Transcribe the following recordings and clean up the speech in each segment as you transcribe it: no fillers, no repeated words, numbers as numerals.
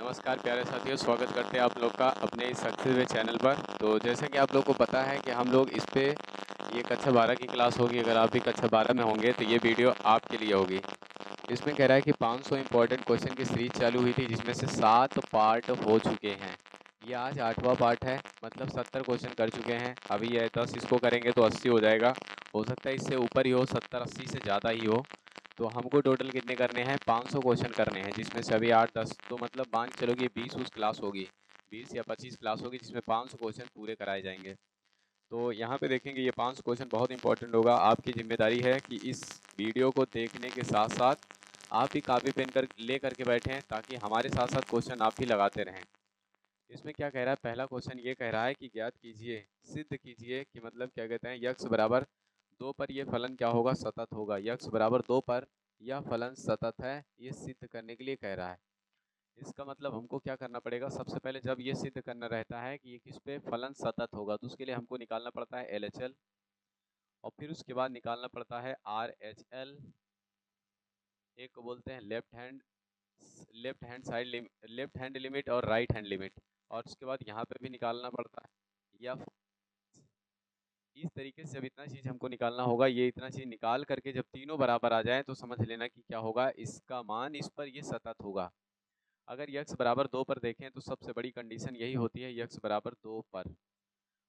नमस्कार प्यारे साथियों, स्वागत करते हैं आप लोग का अपने इस सक्सेस वे चैनल पर। तो जैसा कि आप लोग को पता है कि हम लोग इस पे ये कक्षा 12 की क्लास होगी। अगर आप भी कक्षा 12 में होंगे तो ये वीडियो आपके लिए होगी। इसमें कह रहा है कि 500 इम्पोर्टेंट क्वेश्चन की सीरीज चालू हुई थी, जिसमें से 7 पार्ट हो चुके हैं। ये आज 8वां पार्ट है, मतलब 70 क्वेश्चन कर चुके हैं। अभी ये 10 इसको करेंगे तो 80 हो जाएगा। हो सकता है इससे ऊपर ही हो, 70-80 से ज़्यादा ही हो। तो हमको टोटल कितने करने हैं? 500 क्वेश्चन करने हैं, जिसमें से अभी 8-10 तो मतलब मान के चलो कि 20 उस क्लास होगी, 20 या 25 क्लास होगी, जिसमें 500 क्वेश्चन पूरे कराए जाएंगे। तो यहाँ पे देखेंगे ये 500 क्वेश्चन बहुत इंपॉर्टेंट होगा। आपकी जिम्मेदारी है कि इस वीडियो को देखने के साथ साथ आप भी कापी पेन कर ले करके बैठें, ताकि हमारे साथ साथ क्वेश्चन आप भी लगाते रहें। इसमें क्या कह रहा है? पहला क्वेश्चन ये कह रहा है कि ज्ञात कीजिए, सिद्ध कीजिए कि मतलब क्या कहते हैं, यक्स बराबर 2 पर यह फलन क्या होगा? सतत होगा। यक्स बराबर 2 पर यह फलन सतत है, ये सिद्ध करने के लिए कह रहा है। इसका मतलब हमको क्या करना पड़ेगा? सबसे पहले जब ये सिद्ध करना रहता है कि ये किस पे फलन सतत होगा, तो उसके लिए हमको निकालना पड़ता है LHL, और फिर उसके बाद निकालना पड़ता है RHL। एक को बोलते हैं लेफ्ट हैंड लिमिट और राइट हैंड लिमिट। और उसके बाद यहाँ पे भी निकालना पड़ता है या इस तरीके से। जब इतना चीज़ हमको निकालना होगा, ये इतना चीज़ निकाल करके जब तीनों बराबर आ जाए तो समझ लेना कि क्या होगा, इसका मान इस पर ये सतत होगा। अगर यक्स बराबर 2 पर देखें तो सबसे बड़ी कंडीशन यही होती है, यक्स बराबर 2 पर।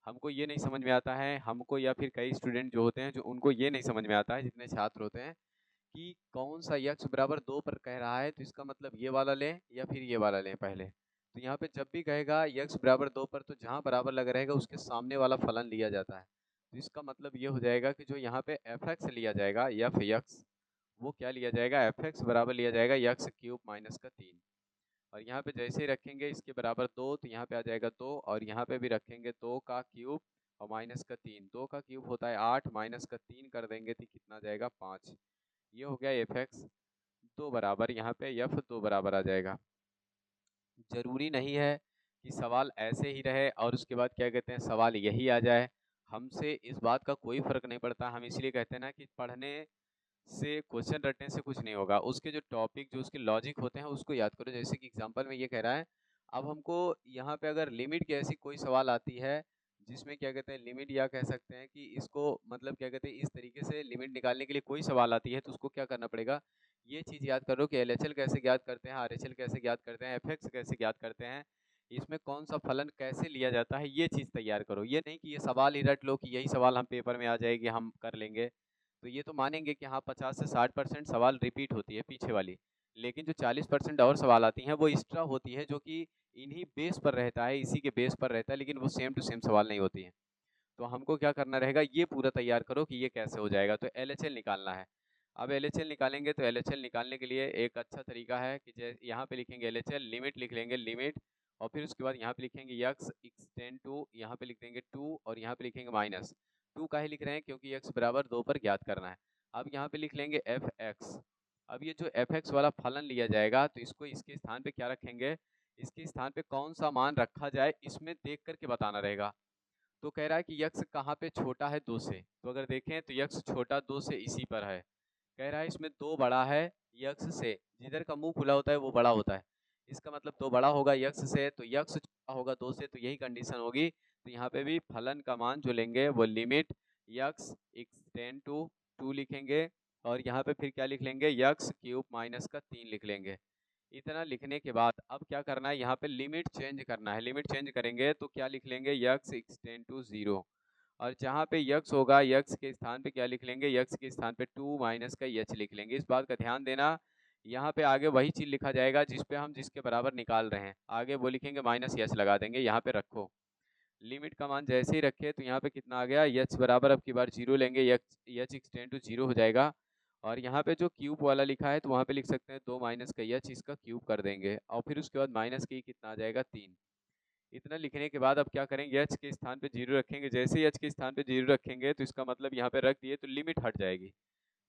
हमको ये नहीं समझ में आता है, हमको या फिर कई स्टूडेंट जो होते हैं जो उनको ये नहीं समझ में आता है, जितने छात्र होते हैं, कि कौन सा यक्स बराबर 2 पर कह रहा है, तो इसका मतलब ये वाला लें या फिर ये वाला लें पहले। तो यहाँ पे जब भी कहेगा यक्स बराबर 2 पर, तो जहाँ बराबर लगा रहेगा उसके सामने वाला फलन लिया जाता है। तो इसका मतलब ये हो जाएगा कि जो यहाँ पे एफ एक्स लिया जाएगा, एफ यक्स, वो क्या लिया जाएगा? एफ एक्स बराबर लिया जाएगा यक्स क्यूब माइनस का 3। और यहाँ पे जैसे ही रखेंगे इसके बराबर 2, तो यहाँ पे आ जाएगा 2, और यहाँ पे भी रखेंगे 2 का क्यूब और माइनस का 3। 2 का क्यूब होता है 8, माइनस का 3 कर देंगे तो कितना आ जाएगा? 5। ये हो गया एफ एक्स 2 बराबर, यहाँ पे एफ 2 बराबर आ जाएगा। जरूरी नहीं है कि सवाल ऐसे ही रहे और उसके बाद क्या कहते हैं सवाल यही आ जाए। हमसे इस बात का कोई फर्क नहीं पड़ता। हम इसलिए कहते हैं ना कि पढ़ने से, क्वेश्चन रटने से कुछ नहीं होगा। उसके जो टॉपिक, जो उसके लॉजिक होते हैं उसको याद करो। जैसे कि एग्जांपल में ये कह रहा है, अब हमको यहाँ पे अगर लिमिट की ऐसी कोई सवाल आती है, जिसमें क्या कहते हैं लिमिट, या कह सकते हैं कि इसको मतलब क्या कहते हैं इस तरीके से लिमिट निकालने के लिए कोई सवाल आती है, तो उसको क्या करना पड़ेगा? ये चीज़ याद करो कि LHL कैसे ज्ञात करते हैं, RHL कैसे ज्ञात करते हैं, FX कैसे ज्ञात करते हैं, इसमें कौन सा फलन कैसे लिया जाता है, ये चीज़ तैयार करो। ये नहीं कि ये सवाल ही रट लो कि यही सवाल हम पेपर में आ जाएगी, हम कर लेंगे। तो ये तो मानेंगे कि हाँ 50 से 60% सवाल रिपीट होती है पीछे वाली, लेकिन जो 40% और सवाल आती हैं वो एक्स्ट्रा होती है, जो कि इन्हीं बेस पर रहता है, इसी के बेस पर रहता है, लेकिन वो सेम टू सेम सवाल नहीं होती हैं। तो हमको क्या करना रहेगा, ये पूरा तैयार करो कि ये कैसे हो जाएगा। तो LHL निकालना है। अब LHL निकालेंगे तो LHL निकालने के लिए एक अच्छा तरीका है कि यहाँ पे लिखेंगे LHL, लिमिट लिख लेंगे लिमिट, और फिर उसके बाद यहाँ पे लिखेंगे यक्स एक्सटेंड टू, यहाँ पे लिख देंगे 2, और यहाँ पे लिखेंगे माइनस 2। काहे लिख रहे हैं? क्योंकि यक्स बराबर 2 पर ज्ञात करना है। अब यहाँ पे लिख लेंगे एफ एक्स। अब ये जो एफ एक्स वाला फलन लिया जाएगा, तो इसको इसके स्थान पे क्या रखेंगे? इसके स्थान पे कौन सा मान रखा जाए, इसमें देख करके बताना रहेगा। तो कह रहा है कि यक्स कहाँ पे छोटा है? 2 से। तो अगर देखें तो यक्स छोटा 2 से इसी पर है। कह रहा है इसमें 2 बड़ा है यक्स से, जिधर का मुंह खुला होता है वो बड़ा होता है। इसका मतलब 2 बड़ा होगा यक्स से, तो यक्स छोटा होगा 2 से, तो यही कंडीशन होगी। तो यहाँ पे भी फलन का मान जो लेंगे वो लिमिट यक्स एक्सटेंड टू 2 लिखेंगे, और यहाँ पे फिर क्या लिख लेंगे? यक्स क्यूब माइनस का 3 लिख लेंगे। इतना लिखने के बाद अब क्या करना है? यहाँ पे लिमिट चेंज करना है। लिमिट चेंज करेंगे तो क्या लिख लेंगे? X extend to 0। और जहाँ पे यक्स होगा, यक्स के स्थान पे क्या लिख लेंगे? यक्स के स्थान पे 2 माइनस का एच लिख लेंगे। इस बात का ध्यान देना, यहाँ पे आगे वही चीज़ लिखा जाएगा जिस पे हम जिसके बराबर निकाल रहे हैं, आगे वो लिखेंगे माइनस एच लगा देंगे। यहाँ पे रखो लिमिट का मान जैसे ही रखे तो यहाँ पे कितना आ गया? एच बराबर अब की बार 0 लेंगे, एच एक्सटेंड टू 0 हो जाएगा। और यहाँ पे जो क्यूब वाला लिखा है तो वहाँ पे लिख सकते हैं 2 माइनस का एच, इसका क्यूब कर देंगे, और फिर उसके बाद माइनस की कितना आ जाएगा? 3। इतना लिखने के बाद अब क्या करेंगे? एच के स्थान पे 0 रखेंगे। जैसे ही एच के स्थान पे 0 रखेंगे तो इसका मतलब यहाँ पे रख दिए तो लिमिट हट जाएगी।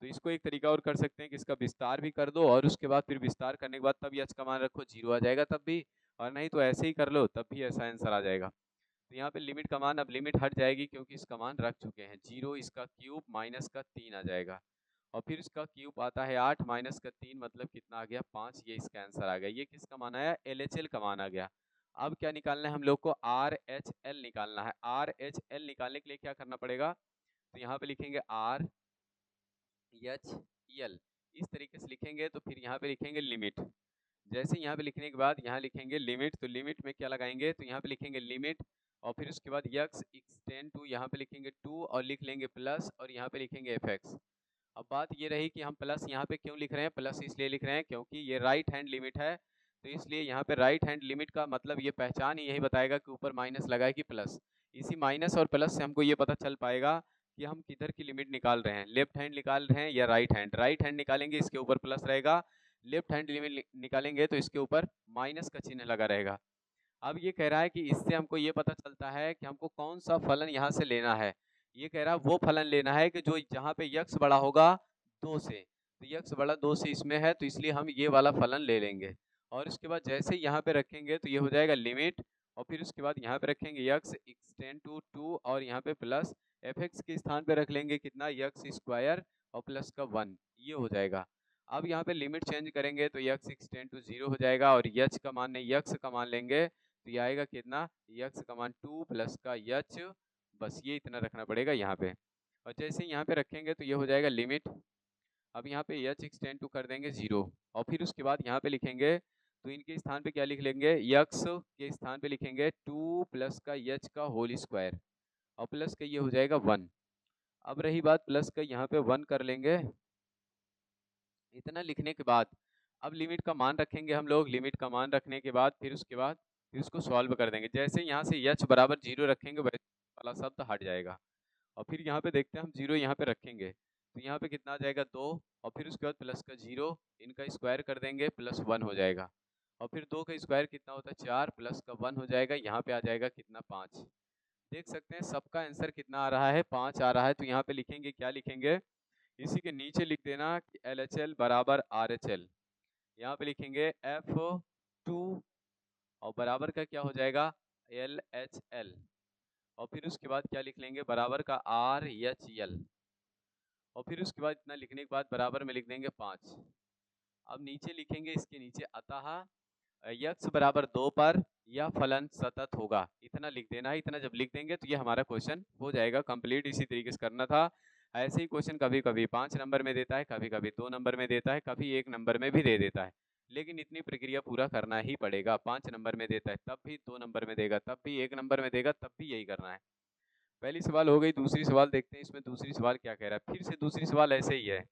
तो इसको एक तरीका और कर सकते हैं कि इसका विस्तार भी कर दो, और उसके बाद फिर विस्तार करने के बाद तब एच का मान रखो, 0 आ जाएगा तब भी, और नहीं तो ऐसे ही कर लो तब भी ऐसा आंसर आ जाएगा। तो यहाँ पे लिमिट का मान, अब लिमिट हट जाएगी क्योंकि इसका मान रख चुके हैं 0, इसका क्यूब माइनस का 3 आ जाएगा। और फिर इसका क्यूब आता है 8 माइनस का 3 मतलब कितना आ गया 5, ये इसका आंसर आ गया। ये किसका मान आया, LHL का मान आ गया। अब क्या निकालना है हम लोग को, RHL निकालना है। RHL निकालने के लिए क्या करना पड़ेगा, तो यहाँ पे लिखेंगे RHL, इस तरीके से लिखेंगे। तो फिर यहाँ पे लिखेंगे लिमिट, जैसे यहाँ पे लिखने के बाद यहाँ लिखेंगे लिमिट, तो लिमिट में क्या लगाएंगे, तो यहाँ पे लिखेंगे लिमिट और फिर उसके बाद x एक्सटेंड टू, यहाँ पे लिखेंगे 2 और लिख लेंगे प्लस और यहाँ पे लिखेंगे fx। अब बात ये रही कि हम प्लस यहाँ पे क्यों लिख रहे हैं, प्लस इसलिए लिख रहे हैं क्योंकि ये राइट हैंड लिमिट है, तो इसलिए यहाँ पे राइट हैंड लिमिट का मतलब ये पहचान ही यही बताएगा कि ऊपर माइनस लगा है कि प्लस। इसी माइनस और प्लस से हमको ये पता चल पाएगा कि हम किधर की लिमिट निकाल रहे हैं, लेफ्ट हैंड निकाल रहे हैं या राइट हैंड। राइट हैंड निकालेंगे इसके ऊपर प्लस रहेगा, लेफ्ट हैंड लिमिट निकालेंगे तो इसके ऊपर माइनस का चिन्ह लगा रहेगा। अब ये कह रहा है कि इससे हमको ये पता चलता है कि हमको कौन सा फलन यहाँ से लेना है। ये कह रहा है वो फलन लेना है कि जो जहाँ पे यक्स बड़ा होगा 2 से, तो यक्स बड़ा 2 से इसमें है, तो इसलिए हम ये वाला फलन ले लेंगे। और इसके बाद जैसे यहाँ पे रखेंगे तो ये हो जाएगा लिमिट और फिर उसके बाद यहाँ पे रखेंगे यक्स एक्सटेंड टू 2 और यहाँ पे प्लस fx के स्थान पे रख लेंगे कितना, यक्स स्क्वायर और प्लस का 1, ये हो जाएगा। अब यहाँ पे लिमिट चेंज करेंगे तो यक्स एक्सटेंड टू 0 हो जाएगा और यच का मान नहीं यक्स का मान लेंगे तो ये आएगा कितना, यक्स का मान 2 प्लस का यच, बस ये इतना रखना पड़ेगा यहाँ पे। और जैसे यहाँ पे रखेंगे तो ये हो जाएगा लिमिट, अब यहाँ पे यच एक्सटेंड टू कर देंगे 0 और फिर उसके बाद यहाँ पे लिखेंगे तो इनके स्थान पे क्या लिख लेंगे, यक्स के स्थान पे लिखेंगे 2 प्लस का यच का होल स्क्वायर और प्लस का ये हो जाएगा 1। अब रही बात प्लस का, यहाँ पे 1 कर लेंगे। इतना लिखने के बाद अब लिमिट का मान रखेंगे हम लोग, लिमिट का मान रखने के बाद फिर उसके बाद फिर उसको सॉल्व कर देंगे। जैसे यहाँ से h बराबर 0 रखेंगे वैसे वाला शब्द हट जाएगा और फिर यहाँ पे देखते हैं हम 0 यहाँ पे रखेंगे तो यहाँ पे कितना आ जाएगा 2 और फिर उसके बाद प्लस का 0, इनका स्क्वायर कर देंगे प्लस 1 हो जाएगा और फिर 2 का स्क्वायर कितना होता है 4 प्लस का 1 हो जाएगा, यहाँ पे आ जाएगा कितना 5। देख सकते हैं सबका आंसर कितना आ रहा है, 5 आ रहा है। तो यहाँ पे लिखेंगे, क्या लिखेंगे, इसी के नीचे लिख देना कि LHL बराबर RHL, यहाँ पे लिखेंगे F2 और बराबर का क्या हो जाएगा LHL और फिर उसके बाद क्या लिख लेंगे बराबर का RHL और फिर उसके बाद इतना लिखने के बाद बराबर में लिख देंगे 5। अब नीचे लिखेंगे इसके नीचे अतः यक्स बराबर 2 पर यह फलन सतत होगा, इतना लिख देना है। इतना जब लिख देंगे तो ये हमारा क्वेश्चन हो जाएगा कंप्लीट। इसी तरीके से करना था। ऐसे ही क्वेश्चन कभी कभी 5 नंबर में देता है, कभी कभी 2 नंबर में देता है, कभी 1 नंबर में भी दे देता है, लेकिन इतनी प्रक्रिया पूरा करना ही पड़ेगा। 5 नंबर में देता है तब भी, 2 नंबर में देगा तब भी, 1 नंबर में देगा तब भी यही करना है। पहली सवाल हो गई। दूसरी सवाल देखते हैं, इसमें दूसरी सवाल क्या कह रहा है। फिर से दूसरी सवाल ऐसे ही है।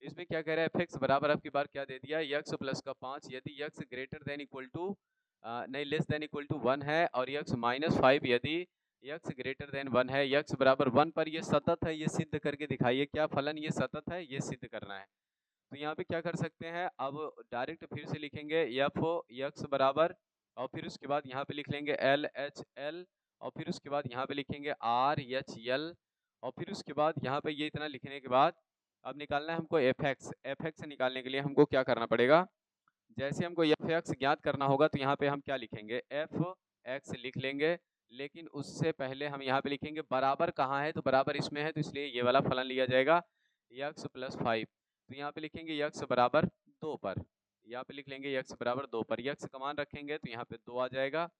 इसमें क्या कह रहा है, fx बराबर अब की बार क्या दे दिया, यक्स प्लस का 5 यदि x greater than equal to नहीं लेस देन इक्वल टू 1 है और यक्स माइनस 5 यदि यक्स ग्रेटर देन 1 है। यक्स बराबर 1 पर ये सतत है, ये सिद्ध करके दिखाइए क्या फलन ये सतत है, ये सिद्ध करना है। तो यहाँ पे क्या कर सकते हैं, अब डायरेक्ट फिर से लिखेंगे एफ यक्स बराबर और फिर उसके बाद यहाँ पे लिख लेंगे LHL और फिर उसके बाद यहाँ पे लिखेंगे RHL और फिर उसके बाद यहाँ पे ये इतना लिखने के बाद अब निकालना है हमको fx निकालने के लिए हमको क्या करना पड़ेगा, जैसे हमको fx ज्ञात करना होगा तो यहाँ पे हम क्या लिखेंगे fx लिख लेंगे, लेकिन उससे पहले हम यहाँ पे लिखेंगे बराबर कहाँ है, तो बराबर इसमें है तो इसलिए ये वाला फलन लिया जाएगा x प्लस 5। तो यहाँ पे लिखेंगे x बराबर 2 पर, यहाँ पे लिख लेंगे x बराबर 2 पर, x का मान रखेंगे तो यहाँ पे 2 आ जाएगा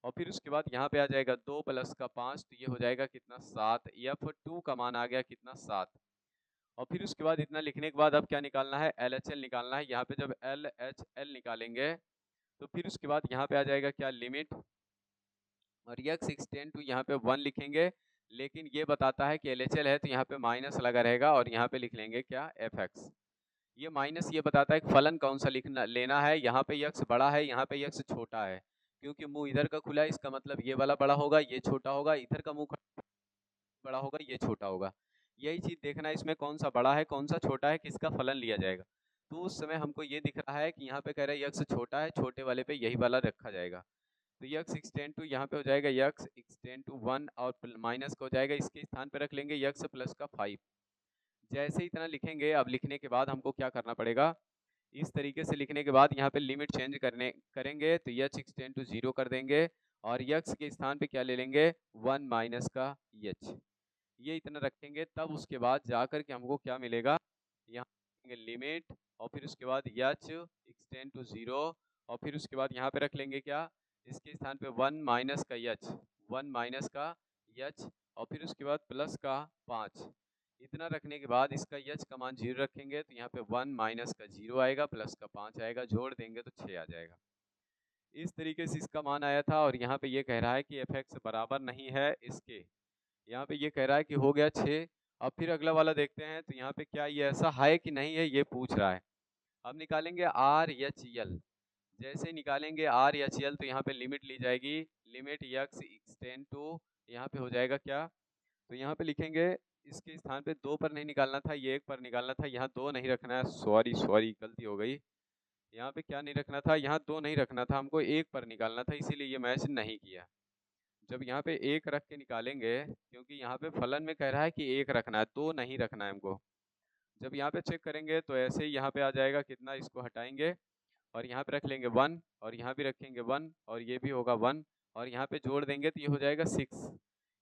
और फिर उसके बाद यहाँ पे आ जाएगा 2 प्लस का 5 तो ये हो जाएगा कितना 7, f2 का मान आ गया कितना 7। और फिर उसके बाद इतना लिखने के बाद अब क्या निकालना है, LHL निकालना है। यहाँ पे जब LHL निकालेंगे तो फिर उसके बाद यहाँ पे आ जाएगा क्या लिमिट और x एक्सटेंड टू यहाँ पे 1 लिखेंगे, लेकिन ये बताता है कि LHL है तो यहाँ पे माइनस लगा रहेगा और यहाँ पे लिख लेंगे क्या fx। ये माइनस ये बताता है कि फलन कौन सा लिखना लेना है, यहाँ पे यक्स बड़ा है, यहाँ पे यक्स छोटा है, क्योंकि मुंह इधर का खुला है इसका मतलब ये वाला बड़ा होगा, ये छोटा होगा, इधर का मुंह बड़ा होगा, ये छोटा होगा। यही चीज देखना है इसमें कौन सा बड़ा है कौन सा छोटा है, किसका फलन लिया जाएगा। तो उस समय हमको ये दिख रहा है कि यहाँ पे कह रहा है यक्स छोटा है, छोटे वाले पे यही वाला रखा जाएगा। तो यक्स एक्सटेंड टू यहाँ पे हो जाएगा यक्स एक्सटेंड टू 1 और माइनस का हो जाएगा, इसके स्थान पे रख लेंगे यक्स प्लस का 5। जैसे इतना लिखेंगे, अब लिखने के बाद हमको क्या करना पड़ेगा, इस तरीके से लिखने के बाद यहाँ पे लिमिट चेंज करेंगे तो यच एक्सटेंड टू 0 कर देंगे और यक्स के स्थान पे क्या ले लेंगे 1 माइनस का यच, ये इतना रखेंगे। तब उसके बाद जाकर के हमको क्या मिलेगा, यहाँ लिमिट और फिर उसके बाद h एक्सटेंड टू 0 और फिर उसके बाद यहाँ पे रख लेंगे क्या, इसके स्थान पे 1 माइनस का h, 1 माइनस का h और फिर उसके बाद प्लस का 5। इतना रखने के बाद इसका h का मान 0 रखेंगे तो यहाँ पे 1 माइनस का 0 आएगा, प्लस का 5 आएगा, जोड़ देंगे तो 6 आ जाएगा। इस तरीके से इसका मान आया था। और यहाँ पे ये कह रहा है कि fx बराबर नहीं है इसके, यहाँ पे ये कह रहा है कि हो गया 6। अब फिर अगला वाला देखते हैं, तो यहाँ पे क्या ये ऐसा है कि नहीं है ये पूछ रहा है। अब निकालेंगे आर एच एल। जैसे निकालेंगे आर एच एल तो यहाँ पे लिमिट ली जाएगी, लिमिट x एक्सटेंड टू, यहाँ पे हो जाएगा क्या, तो यहाँ पे लिखेंगे इसके स्थान पे 2 पर नहीं निकालना था, ये 1 पर निकालना था, यहाँ 2 नहीं रखना है, सॉरी गलती हो गई। यहाँ पे क्या नहीं रखना था, यहाँ 2 नहीं रखना था, हमको 1 पर निकालना था, इसीलिए ये मैच नहीं किया। जब यहाँ पे 1 रख के निकालेंगे, क्योंकि यहाँ पे फलन में कह रहा है कि 1 रखना है, 2 नहीं रखना है हमको। जब यहाँ पे चेक करेंगे तो ऐसे ही यहाँ पे आ जाएगा कितना, इसको हटाएंगे और यहाँ पे रख लेंगे 1 और यहाँ भी रखेंगे 1 और ये भी होगा 1 और यहाँ पे जोड़ देंगे तो ये हो जाएगा 6।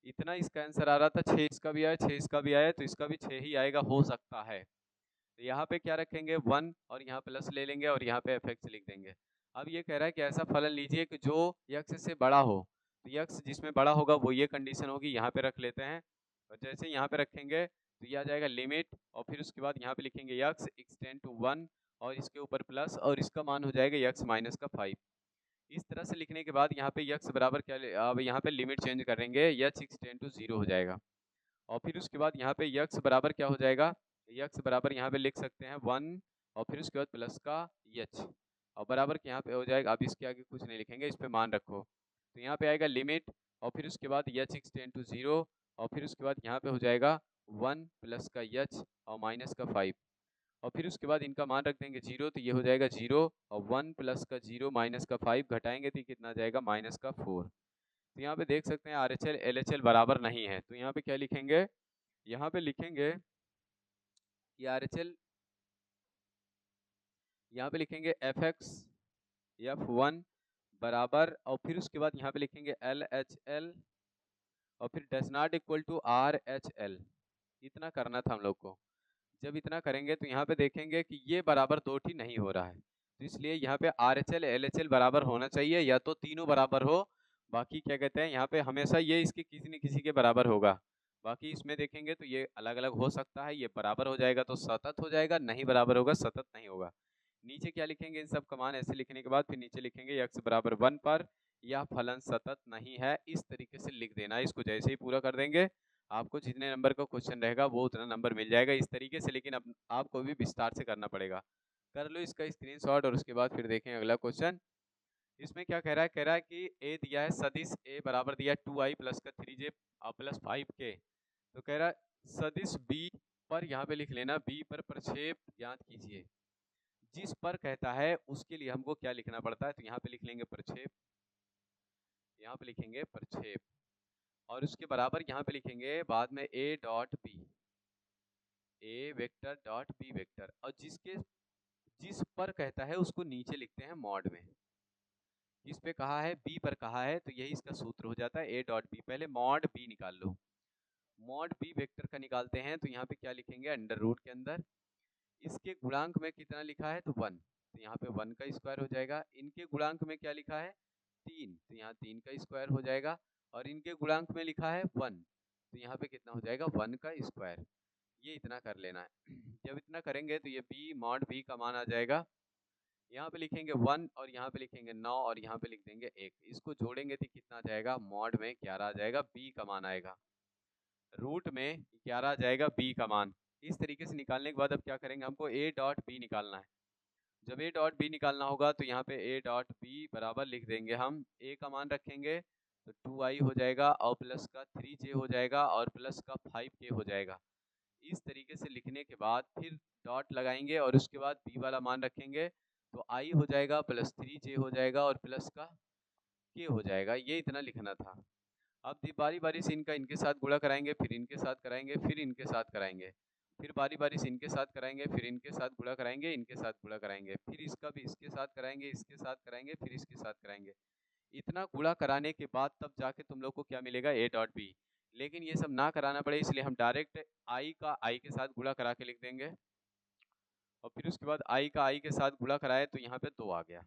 इतना इसका आंसर आ रहा था, 6 इसका भी आया, 6 इसका भी आया, तो इसका भी 6 ही आएगा, हो सकता है। तो यहाँ पे क्या रखेंगे 1 और यहाँ प्लस ले लेंगे और यहाँ पे fx लिख देंगे। अब ये कह रहा है कि ऐसा फलन लीजिए कि जो x से बड़ा हो, तो x जिसमें बड़ा होगा वो ये कंडीशन होगी, यहाँ पे रख लेते हैं। और जैसे यहाँ पे रखेंगे तो ये आ जाएगा लिमिट और फिर उसके बाद यहाँ पे लिखेंगे x एक्सटेंड टू 1 और इसके ऊपर प्लस और इसका मान हो जाएगा x माइनस का 5। इस तरह से लिखने के बाद यहाँ पे x बराबर क्या, अब यहाँ पे लिमिट चेंज करेंगे, h एक्सटेंड टू 0 हो जाएगा और फिर उसके बाद यहाँ पे x बराबर क्या हो जाएगा, x बराबर यहाँ पे लिख सकते हैं 1 और फिर उसके बाद प्लस का h और बराबर के यहाँ पे हो जाएगा। अब इसके आगे कुछ नहीं लिखेंगे, इस पे मान रखो, तो यहाँ पे आएगा लिमिट और फिर उसके बाद h एक्सटेंड टू 0 और फिर उसके बाद यहाँ पे हो जाएगा 1 प्लस का h और माइनस का 5 और फिर उसके बाद इनका मान रख देंगे 0, तो ये हो जाएगा 0 और 1 प्लस का 0 माइनस का 5 घटाएंगे तो कितना आ जाएगा, माइनस का 4। तो यहाँ पे देख सकते हैं RHL LHL बराबर नहीं है, तो यहाँ पे क्या लिखेंगे, यहाँ पे लिखेंगे ये RHL, यहाँ पे लिखेंगे fx f1 बराबर और फिर उसके बाद यहाँ पे लिखेंगे LHL और फिर does not equal to RHL। इतना करना था हम लोग को। जब इतना करेंगे तो यहाँ पे देखेंगे कि ये बराबर 2 ही नहीं हो रहा है, तो इसलिए यहाँ पे RHL LHL बराबर होना चाहिए, या तो तीनों बराबर हो, बाकी क्या कहते हैं यहाँ पे हमेशा ये इसके किसी न किसी के बराबर होगा। बाकी इसमें देखेंगे तो ये अलग अलग हो सकता है, ये बराबर हो जाएगा तो सतत हो जाएगा, नहीं बराबर होगा सतत नहीं होगा। नीचे क्या लिखेंगे, इन सब का मान ऐसे लिखने के बाद फिर नीचे लिखेंगे x बराबर 1 पर यह फलन सतत नहीं है, इस तरीके से लिख देना है। इसको जैसे ही पूरा कर देंगे आपको जितने नंबर का क्वेश्चन रहेगा वो उतना नंबर मिल जाएगा इस तरीके से, लेकिन अब आपको भी विस्तार से करना पड़ेगा। कर लो इसका स्क्रीनशॉट और उसके बाद फिर देखें अगला क्वेश्चन। इसमें क्या कह रहा है कि a दिया है सदिश a बराबर दिया है 2i प्लस का 3j प्लस 5k। तो कह रहा है सदिश b पर, यहाँ पे लिख लेना b पर प्रक्षेप ज्ञात कीजिए। जिस पर कहता है उसके लिए हमको क्या लिखना पड़ता है, तो यहाँ पे लिख लेंगे प्रक्षेप, यहाँ पे लिखेंगे प्रक्षेप और उसके बराबर यहाँ पे लिखेंगे बाद में a dot b, a vector dot b vector, और जिस पर कहता है उसको नीचे लिखते हैं मॉड में। जिस पे कहा है b पर कहा है तो यही इसका सूत्र हो जाता है a डॉट b। पहले मॉड b निकाल लो, मॉड b वेक्टर का निकालते हैं तो यहाँ पे क्या लिखेंगे, अंडर रूट के अंदर इसके गुणांक में कितना लिखा है तो 1, तो यहाँ पे 1 का स्क्वायर हो जाएगा। इनके गुणांक में क्या लिखा है 3, तो यहाँ 3 का स्क्वायर हो जाएगा। और इनके गुणांक में लिखा है 1, तो यहाँ पे कितना हो जाएगा 1 का स्क्वायर। ये इतना कर लेना है। जब इतना करेंगे तो ये b मॉड b का मान आ जाएगा, यहाँ पे लिखेंगे 1 और यहाँ पे लिखेंगे 9 और यहाँ पे लिख देंगे 1। इसको जोड़ेंगे तो कितना आ जाएगा, मॉड में 11 आ जाएगा, b का मान आएगा, रूट में 11 आ जाएगा b का मान। इस तरीके से निकालने के बाद अब क्या करेंगे, हमको a डॉट b निकालना है। जब a डॉट b निकालना होगा तो यहाँ पे a डॉट b बराबर लिख देंगे, हम a का मान रखेंगे तो 2i हो जाएगा और प्लस का 3j हो जाएगा और प्लस का 5k हो जाएगा। इस तरीके से लिखने के बाद फिर डॉट लगाएंगे और उसके बाद b वाला मान रखेंगे तो i हो जाएगा प्लस 3j हो जाएगा और प्लस का k हो जाएगा। ये इतना लिखना था। अब बारी बारी से इनके साथ गुणा कराएंगे, फिर इनके साथ कराएंगे, फिर इनके साथ कराएंगे, फिर बारी बारी से इनके साथ कराएंगे, फिर इनके साथ गुणा कराएंगे, इनके साथ गुणा कराएंगे, फिर इसका भी इसके साथ कराएंगे, इसके साथ कराएंगे, फिर इसके साथ कराएंगे। इतना गुणा कराने के बाद तब जाके तुम लोग को क्या मिलेगा, a डॉट b। लेकिन ये सब ना कराना पड़े इसलिए हम डायरेक्ट i का i के साथ गुणा करा के लिख देंगे और फिर उसके बाद i का i के साथ गुणा कराए तो यहाँ पे 2 आ गया,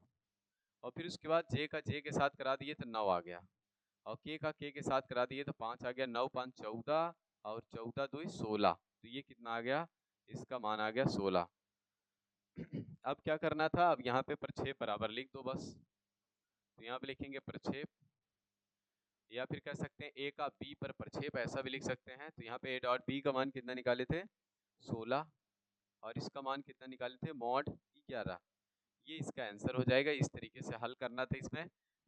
और फिर उसके बाद j का j के साथ करा दिए तो 9 आ गया, और k का k के साथ करा दिए तो 5 आ गया, 9 5 14 और 14 2 16, तो ये कितना आ गया, इसका मान आ गया 16। अब क्या करना था, अब यहाँ पे प्रक्षेप बराबर लिख दो बस, तो यहाँ पे लिखेंगे प्रक्षेप, या फिर कह सकते हैं a का b पर प्रक्षेप, ऐसा भी लिख सकते हैं। तो यहाँ पे a डॉट b का मान कितना निकाले थे 16, और इसका मान कितना निकाले थे मॉड 11, ये इसका आंसर हो जाएगा। इस तरीके से हल करना था इसमें।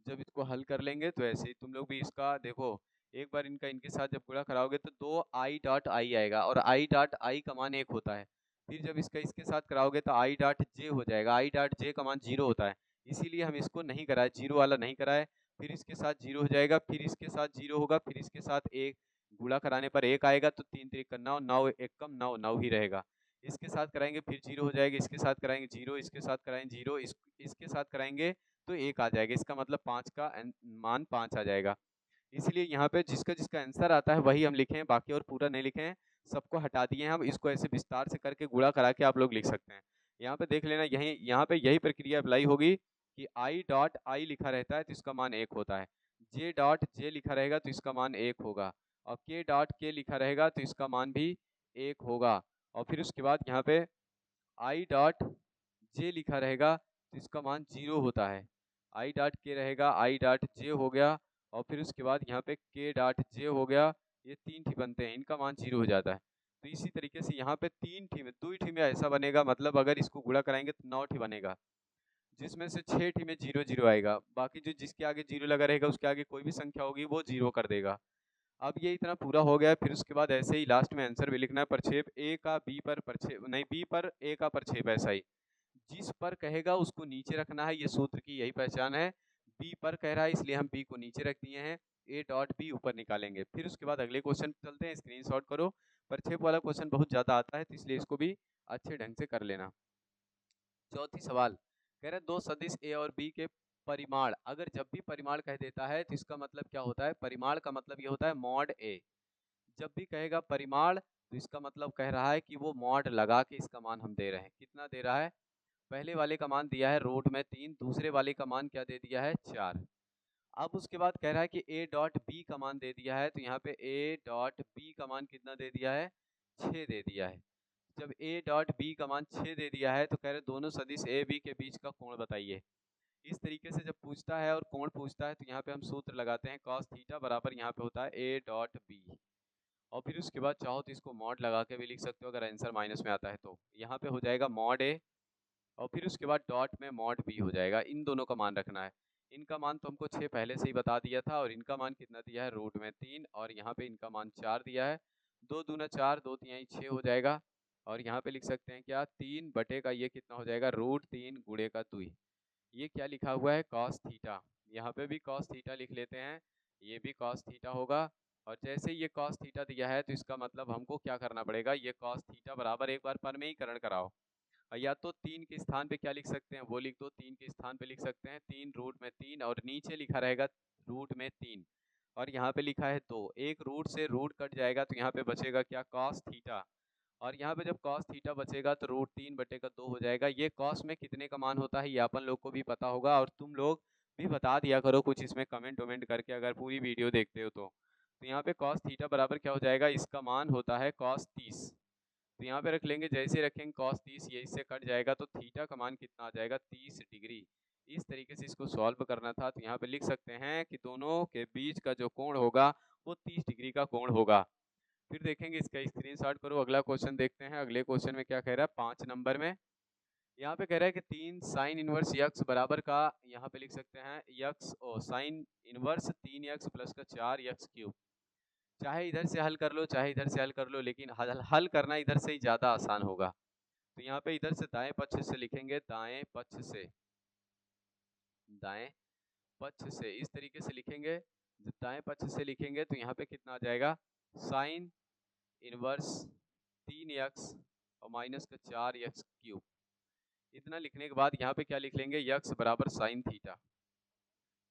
जब इसको हल कर लेंगे तो ऐसे ही तुम लोग भी इसका देखो, एक बार इनका इनके साथ जब गुणा कराओगे तो 2 i डॉट i आएगा, और i डॉट i का मान 1 होता है। फिर जब इसका इसके साथ कराओगे तो i डॉट j हो जाएगा, i डॉट j का मान 0 होता है, इसीलिए हम इसको नहीं कराए, 0 वाला नहीं कराए। फिर इसके साथ 0 हो जाएगा, फिर इसके साथ 0 होगा, फिर इसके साथ एक गुणा कराने पर 1 आएगा, तो 3 3 9 9 1 कम 9 9 ही रहेगा। इसके साथ कराएंगे फिर 0 हो जाएगा, इसके साथ कराएंगे 0, इसके साथ कराएंगे 0, इसके साथ कराएंगे तो 1 आ जाएगा, इसका मतलब 5 का मान 5 आ जाएगा। इसलिए यहाँ पे जिसका जिसका आंसर आता है वही हम लिखें, बाकी और पूरा नहीं लिखें, सबको हटा दिए हम। इसको ऐसे विस्तार से करके गुणा करा के आप लोग लिख सकते हैं। यहाँ पे देख लेना, यही यहाँ पे यही प्रक्रिया अप्लाई होगी कि i डॉट i लिखा रहता है तो इसका मान 1 होता है, j डॉट j लिखा रहेगा तो इसका मान 1 होगा, और k डॉट k लिखा रहेगा तो इसका मान भी 1 होगा। और फिर उसके बाद यहाँ पे i डॉट j लिखा रहेगा तो इसका मान 0 होता है, i डॉट k रहेगा, i डॉट j हो गया, और फिर उसके बाद यहाँ पे k डॉट j हो गया, ये 3 ठी बनते हैं, इनका मान 0 हो जाता है। तो इसी तरीके से यहाँ पे 3 ठी में 2 ठी में ऐसा बनेगा, मतलब अगर इसको गुणा कराएंगे तो 9 ठी बनेगा, जिसमें से 6 ठी में 0 0 आएगा, बाकी जो जिसके आगे 0 लगा रहेगा उसके आगे कोई भी संख्या होगी वो 0 कर देगा। अब ये इतना पूरा हो गया, फिर उसके बाद ऐसे ही लास्ट में आंसर भी लिखना है, प्रक्षेप a का b पर प्रक्षेप नहीं, b पर a का प्रक्षेप, ऐसा ही जिस पर कहेगा उसको नीचे रखना है, ये सूत्र की यही पहचान है। b पर कह रहा है इसलिए हम b को नीचे रख दिए हैं, a डॉट b ऊपर निकालेंगे। फिर उसके बाद अगले क्वेश्चन चलते हैं, स्क्रीनशॉट करो, प्रक्षेप वाला क्वेश्चन बहुत ज्यादा आता है तो इसलिए इसको भी अच्छे ढंग से कर लेना। चौथी सवाल कह रहे दो सदिश a और b के परिमाण, अगर जब भी परिमाण कह देता है तो इसका मतलब क्या होता है, परिमाण का मतलब ये होता है मॉड a। जब भी कहेगा परिमाण तो इसका मतलब कह रहा है कि वो मॉड लगा के इसका मान हम दे रहे हैं। कितना दे रहा है, पहले वाले का मान दिया है रूट में 3, दूसरे वाले का मान क्या दे दिया है 4। अब उसके बाद कह रहा है कि a डॉट b का मान दे दिया है, तो यहाँ पे a डॉट b का मान कितना दे दिया है 6 दे दिया है। जब a डॉट b का मान 6 दे दिया है तो कह रहे दोनों सदिश a b के बीच का कोण बताइए। इस तरीके से जब पूछता है और कोण पूछता है तो यहाँ पे हम सूत्र लगाते हैं cos थीटा बराबर यहाँ पे होता है a डॉट b, और फिर उसके बाद चाहो तो इसको मॉड लगा के भी लिख सकते हो, अगर आंसर माइनस में आता है तो यहाँ पे हो जाएगा मॉड a, और फिर उसके बाद डॉट में मॉड b हो जाएगा। इन दोनों का मान रखना है, इनका मान तो हमको 6 पहले से ही बता दिया था, और इनका मान कितना दिया है रूट में 3, और यहाँ पे इनका मान 4 दिया है, 2 दूना 4, 2 तिहाई 6 हो जाएगा, और यहाँ पे लिख सकते हैं क्या 3 बटे का ये कितना हो जाएगा रूट 3 गुणे का 2। ये क्या लिखा हुआ है कॉस थीटा, यहाँ पे भी कॉस थीटा लिख लेते हैं, ये भी कॉस थीटा होगा। और जैसे ये कॉस थीटा दिया है तो इसका मतलब हमको क्या करना पड़ेगा, ये कॉस थीटा बराबर एक बार परमेयीकरण कराओ, या तो 3 के स्थान पे क्या लिख सकते हैं वो लिख दो, 3 के स्थान पे लिख सकते हैं 3 रूट में 3, और नीचे लिखा रहेगा रूट में 3, और यहाँ पे लिखा है 2, एक रूट से रूट कट जाएगा तो यहाँ पे बचेगा क्या कॉस थीटा, और यहाँ पे जब कॉस थीटा बचेगा तो रूट 3 बटे का 2 हो जाएगा। ये कॉस में कितने का मान होता है ये अपन लोग को भी पता होगा, और तुम लोग भी बता दिया करो कुछ इसमें कमेंट वमेंट करके अगर पूरी वीडियो देखते हो तो यहाँ पे कॉस थीटा बराबर क्या हो जाएगा, इसका मान होता है कॉस 30, तो यहाँ पे रख लेंगे, जैसे रखेंगे कॉस 30 ये इससे कट जाएगा तो थीटा का मान कितना आ जाएगा 30 डिग्री। इस तरीके से इसको सॉल्व करना था, तो यहाँ पे लिख सकते हैं कि दोनों के बीच का जो कोण होगा वो 30 डिग्री का कोण होगा। फिर देखेंगे, इसका स्क्रीनशॉट करो, अगला क्वेश्चन देखते हैं। अगले क्वेश्चन में क्या कह रहा है 5 नंबर में, यहाँ पे कह रहा है कि 3 साइन इनवर्स यक्स बराबर का, यहाँ पे लिख सकते हैं यक्स और साइन इनवर्स 3x प्लस का 4x क्यूब। चाहे इधर से हल कर लो चाहे इधर से हल कर लो, लेकिन हल करना इधर से ही ज़्यादा आसान होगा। तो यहाँ पे इधर से दाएं पक्ष से लिखेंगे, दाएं पक्ष से, दाएं पक्ष से इस तरीके से लिखेंगे। जब दाएं पक्ष से लिखेंगे तो यहाँ पे कितना आ जाएगा साइन इनवर्स 3x और माइनस का 4x क्यूब। इतना लिखने के बाद यहाँ पे क्या लिख लेंगे यक्स बराबर साइन थीटा,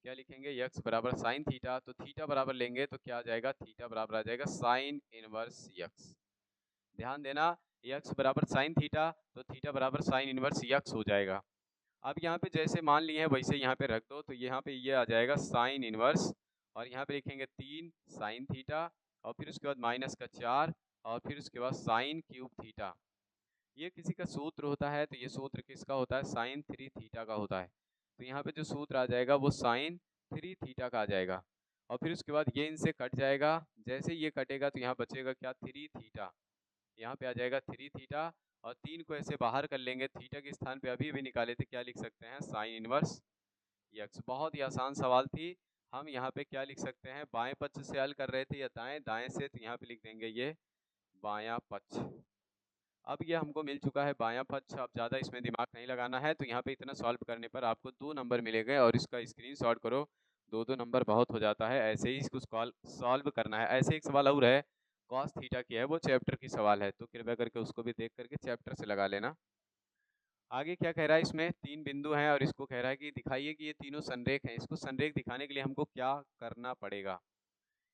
क्या लिखेंगे यक्स बराबर साइन थीटा, तो थीटा बराबर लेंगे तो क्या आ जाएगा, थीटा बराबर आ जाएगा साइन इनवर्स यक्स। ध्यान देना यक्स बराबर साइन थीटा, तो थीटा बराबर साइन इनवर्स यक्स हो जाएगा। अब यहाँ पे जैसे मान लिए हैं वैसे यहाँ पे रख दो, तो यहाँ पे ये आ जाएगा साइन इनवर्स, और यहाँ पे लिखेंगे 3 साइन थीटा, और फिर उसके बाद माइनस का 4, और फिर उसके बाद साइन क्यूब थीटा। ये किसी का सूत्र होता है, तो ये सूत्र किसका होता है, साइन 3 थीटा का होता है। तो यहाँ पे जो सूत्र आ जाएगा वो साइन 3 थीटा का आ जाएगा, और फिर उसके बाद ये इनसे कट जाएगा। जैसे ये कटेगा तो यहाँ बचेगा क्या, 3 थीटा। यहाँ पे आ जाएगा 3 थीटा, और 3 को ऐसे बाहर कर लेंगे, थीटा के स्थान पे अभी भी निकाले थे, क्या लिख सकते हैं, साइन इनवर्स यक्स। बहुत ही आसान सवाल थी। हम यहाँ पे क्या लिख सकते हैं, बाएं पक्ष से हल कर रहे थे या दाएं, दाएं से, तो यहाँ पे लिख देंगे ये बायां पक्ष। अब ये हमको मिल चुका है बायां पक्ष, अब ज़्यादा इसमें दिमाग नहीं लगाना है। तो यहाँ पे इतना सॉल्व करने पर आपको 2 नंबर मिलेंगे, और इसका स्क्रीनशॉट करो, 2-2 नंबर बहुत हो जाता है। ऐसे ही इसको सॉल्व करना है। ऐसे एक सवाल और है, कॉस थीटा की है, वो चैप्टर की सवाल है, तो कृपया करके उसको भी देख करके चैप्टर से लगा लेना। आगे क्या कह रहा है, इसमें 3 बिंदु हैं, और इसको कह रहा है कि दिखाइए कि ये तीनों संरेख हैं। इसको संरेख दिखाने के लिए हमको क्या करना पड़ेगा,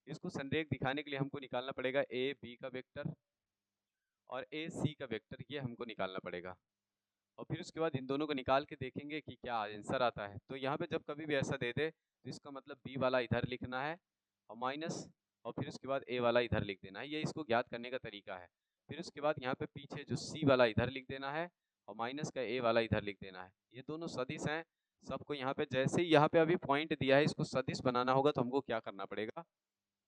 इसको संरेख दिखाने के लिए हमको निकालना पड़ेगा ए बी का वेक्टर और ए सी का वेक्टर, ये हमको निकालना पड़ेगा। और फिर उसके बाद इन दोनों को निकाल के देखेंगे कि क्या आंसर आता है। तो यहाँ पे जब कभी भी ऐसा दे दे तो इसका मतलब बी वाला इधर लिखना है और माइनस, और फिर उसके बाद ए वाला इधर लिख देना है। ये इसको ज्ञात करने का तरीका है। फिर उसके बाद यहाँ पे पीछे जो सी वाला इधर लिख देना है और माइनस का ए वाला इधर लिख देना है। ये दोनों सदिश हैं, सबको यहाँ पे जैसे ही यहाँ पे अभी पॉइंट दिया है, इसको सदिश बनाना होगा तो हमको क्या करना पड़ेगा।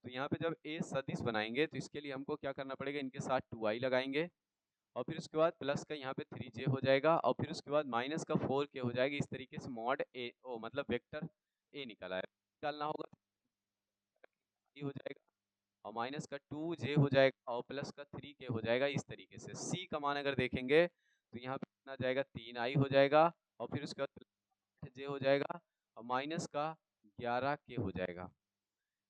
तो यहाँ पे जब ए सदिश बनाएंगे तो इसके लिए हमको क्या करना पड़ेगा, इनके साथ 2i लगाएंगे, और फिर उसके बाद प्लस का यहाँ पे 3j हो जाएगा, और फिर उसके बाद माइनस का 4k हो जाएगी। इस तरीके से मॉड ए ओ मतलब वेक्टर ए निकला है, निकालना होगा, ई हो जाएगा, और माइनस का 2j हो जाएगा, और प्लस का 3k हो जाएगा। इस तरीके से सी का मान अगर देखेंगे तो यहाँ पे कितना जाएगा, 3i हो जाएगा, और फिर उसके बाद 8j हो जाएगा, और माइनस का 11k हो जाएगा।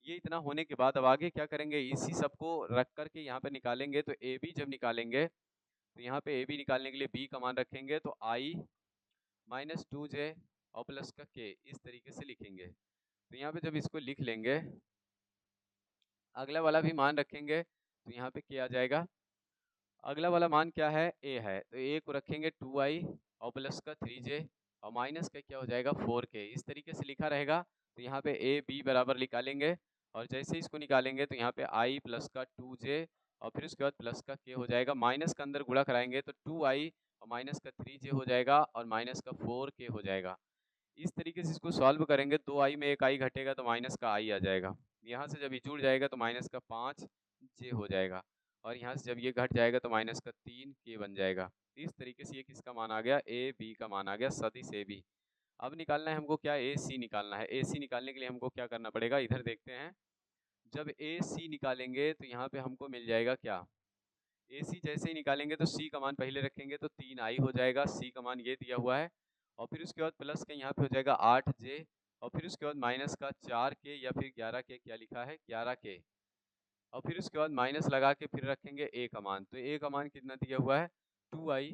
ये इतना होने के बाद अब आगे क्या करेंगे, इसी सबको रख करके यहाँ पे निकालेंगे। तो ए बी जब निकालेंगे तो यहाँ पे ए बी निकालने के लिए बी का मान रखेंगे, तो आई माइनस 2j और प्लस का k, इस तरीके से लिखेंगे। तो यहाँ पे जब इसको लिख लेंगे, अगला वाला भी मान रखेंगे, तो यहाँ पे k आ जाएगा। अगला वाला मान क्या है, a है, तो a को रखेंगे 2i और प्लस का 3j, और माइनस का क्या हो जाएगा 4k, इस तरीके से लिखा रहेगा। तो यहाँ पे a b बराबर निकालेंगे, और जैसे ही इसको निकालेंगे तो यहाँ पे i प्लस का 2j और फिर उसके बाद प्लस का k हो जाएगा। माइनस का अंदर गुणा कराएंगे तो 2i और माइनस का 3j हो जाएगा, और माइनस का 4k हो जाएगा। इस तरीके से इसको सॉल्व करेंगे, 2i में एक i घटेगा तो माइनस का i आ जाएगा। यहाँ से जब ये जुड़ जाएगा तो माइनस का 5j हो जाएगा, और यहाँ से जब ये घट जाएगा तो माइनस का 3k बन जाएगा। इस तरीके से ये किसका मान आ गया, ए बी का मान आ गया, सदिश ए बी। अब निकालना है हमको क्या, ए सी निकालना है। ए सी निकालने के लिए हमको क्या करना पड़ेगा, इधर देखते हैं। जब ए सी निकालेंगे तो यहाँ पे हमको मिल जाएगा क्या, ए सी जैसे ही निकालेंगे तो सी का मान पहले रखेंगे तो 3i हो जाएगा, सी का मान ये दिया हुआ है, और फिर उसके बाद प्लस का यहाँ पे हो जाएगा 8j, और फिर उसके बाद माइनस का 4k या फिर 11k, क्या लिखा है 11k, और फिर उसके बाद माइनस लगा के फिर रखेंगे ए का मान। तो ए का मान कितना दिया हुआ है 2i,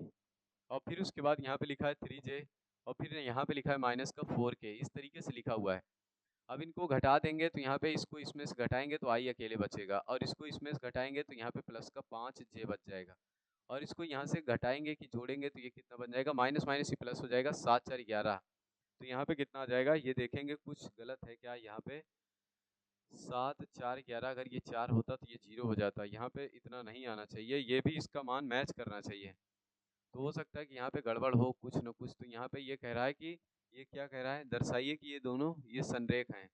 और फिर उसके बाद यहाँ पे लिखा है 3j, और फिर यहाँ पे लिखा है माइनस का 4k, इस तरीके से लिखा हुआ है। अब इनको घटा देंगे तो यहाँ पे इसको इसमें से घटाएंगे तो आई अकेले बचेगा, और इसको इसमें से घटाएंगे तो यहाँ पे प्लस का 5j बच जाएगा, और इसको यहाँ से घटाएंगे कि जोड़ेंगे तो ये कितना बन जाएगा, माइनस माइनस ही प्लस हो जाएगा, 7 4 11। तो यहाँ पे कितना आ जाएगा, ये देखेंगे कुछ गलत है क्या, यहाँ पे 7 4 11, अगर ये 4 होता तो ये 0 हो जाता, यहाँ पे इतना नहीं आना चाहिए, ये भी इसका मान मैच करना चाहिए। तो हो सकता है कि यहाँ पे गड़बड़ हो कुछ न कुछ। तो यहाँ पे ये कह रहा है कि ये क्या कह रहा है, दर्शाइए कि ये दोनों ये संरेख हैं।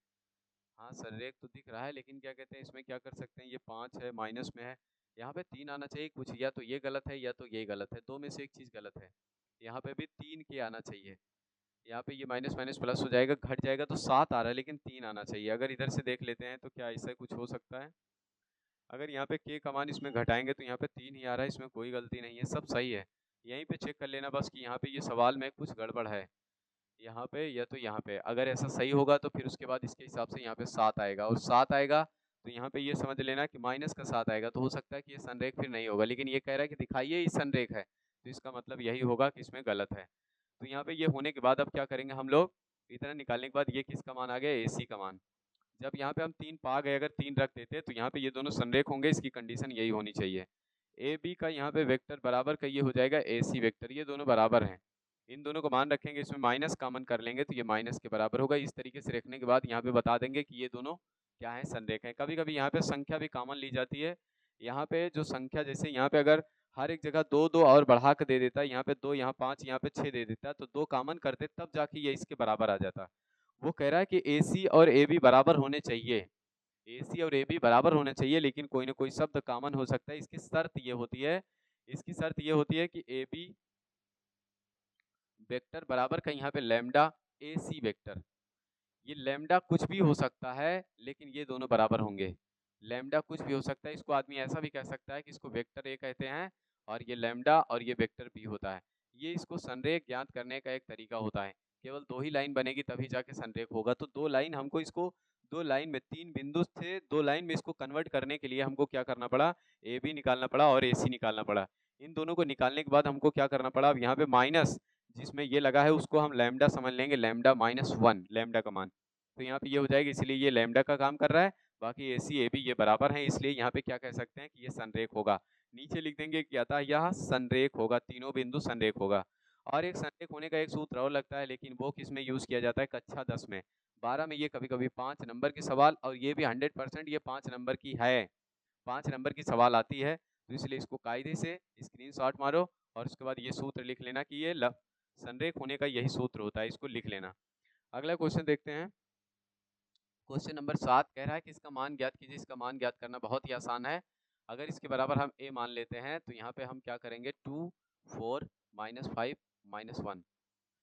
हाँ संरेख तो दिख रहा है, लेकिन क्या कहते हैं इसमें क्या कर सकते हैं, ये 5 है माइनस में है, यहाँ पे 3 आना चाहिए कुछ, या तो ये गलत है या तो ये गलत है, दो में से एक चीज़ गलत है। यहाँ पे भी 3 के आना चाहिए, यहाँ पे ये माइनस माइनस प्लस हो जाएगा, घट जाएगा तो 7 आ रहा है, लेकिन 3 आना चाहिए। अगर इधर से देख लेते हैं तो क्या ऐसा कुछ हो सकता है, अगर यहाँ पे के का मान इसमें घटाएंगे तो यहाँ पे 3 ही आ रहा है, इसमें कोई गलती नहीं है, सब सही है। यहीं पे चेक कर लेना बस कि यहाँ पे ये सवाल में कुछ गड़बड़ है, यहाँ पे या तो यहाँ पे। अगर ऐसा सही होगा तो फिर उसके बाद इसके हिसाब से यहाँ पे 7 आएगा, और 7 आएगा तो यहाँ पे ये समझ लेना कि माइनस का 7 आएगा, तो हो सकता है कि ये संरेख फिर नहीं होगा, लेकिन ये कह रहा है कि दिखाइए इस संरेख है, तो इसका मतलब यही होगा कि इसमें गलत है। तो यहाँ पे ये होने के बाद अब क्या करेंगे हम लोग, इतना निकालने के बाद ये किसका मान आ गया, ए सी का मान। जब यहाँ पे हम 3 पा गए, अगर 3 रख देते तो यहाँ पे ये दोनों संरेख होंगे, इसकी कंडीशन यही होनी चाहिए, ए बी का यहाँ पे वेक्टर बराबर का ये हो जाएगा ए सी वेक्टर, ये दोनों बराबर हैं, इन दोनों को मान रखेंगे, इसमें माइनस कॉमन कर लेंगे तो ये माइनस के बराबर होगा। इस तरीके से रखने के बाद यहाँ पे बता देंगे कि ये दोनों क्या है, संरेख है। कभी कभी यहाँ पे संख्या भी कॉमन ली जाती है, यहाँ पे जो संख्या जैसे यहाँ पे अगर हर एक जगह दो दो और बढ़ा के दे देता है, यहाँ पे 2 यहाँ 5 यहाँ पे 6 दे देता है, तो 2 कॉमन करते तब जाके ये इसके बराबर आ जाता। वो कह रहा है कि ए सी और ए बी बराबर होने चाहिए, ए सी और ए बी बराबर होने चाहिए, लेकिन कोई ना कोई शब्द कॉमन हो सकता है। इसकी शर्त ये होती है, इसकी शर्त ये होती है कि ए बी वेक्टर बराबर का यहाँ पे लैम्डा ए सी वेक्टर, ये लैम्डा कुछ भी हो सकता है लेकिन ये दोनों बराबर होंगे। लैम्डा कुछ भी हो सकता है, इसको आदमी ऐसा भी कह सकता है कि इसको वेक्टर ए कहते हैं और ये लैम्डा और ये वेक्टर बी होता है। ये इसको संरेख ज्ञात करने का एक तरीका होता है। केवल 2 ही लाइन बनेगी तभी जाके संरेख होगा। तो 2 लाइन हमको इसको 2 लाइन में 3 बिंदु थे, 2 लाइन में इसको कन्वर्ट करने के लिए हमको क्या करना पड़ा, ए बी निकालना पड़ा और ए सी निकालना पड़ा। इन दोनों को निकालने के बाद हमको क्या करना पड़ा, अब यहाँ पे माइनस जिसमें ये लगा है उसको हम लैम्डा समझ लेंगे, लैम्डा -1 लैम्डा का मान, तो यहाँ पे ये हो जाएगा, इसलिए ये लैम्डा का काम कर रहा है। बाकी ए सी ए बी ये बराबर हैं, इसलिए यहाँ पे क्या कह सकते हैं कि ये संरेख होगा। नीचे लिख देंगे कि अतः यह संरेख होगा, तीनों बिंदु संरेख होगा। और एक संरेख होने का एक सूत्र और लगता है, लेकिन वो किस में यूज किया जाता है, कक्षा 10 में, 12 में ये कभी कभी 5 नंबर की सवाल, और ये भी 100% ये 5 नंबर की है, 5 नंबर की सवाल आती है। तो इसलिए इसको कायदे से स्क्रीनशॉट मारो और उसके बाद ये सूत्र लिख लेना कि ये संरेख होने का यही सूत्र होता है, इसको लिख लेना। अगला क्वेश्चन देखते हैं। क्वेश्चन नंबर 7 कह रहा है कि इसका मान ज्ञात कीजिए। इसका मान ज्ञात करना बहुत ही आसान है। अगर इसके बराबर हम a मान लेते हैं तो यहाँ पे हम क्या करेंगे, 2 4 -5 -1।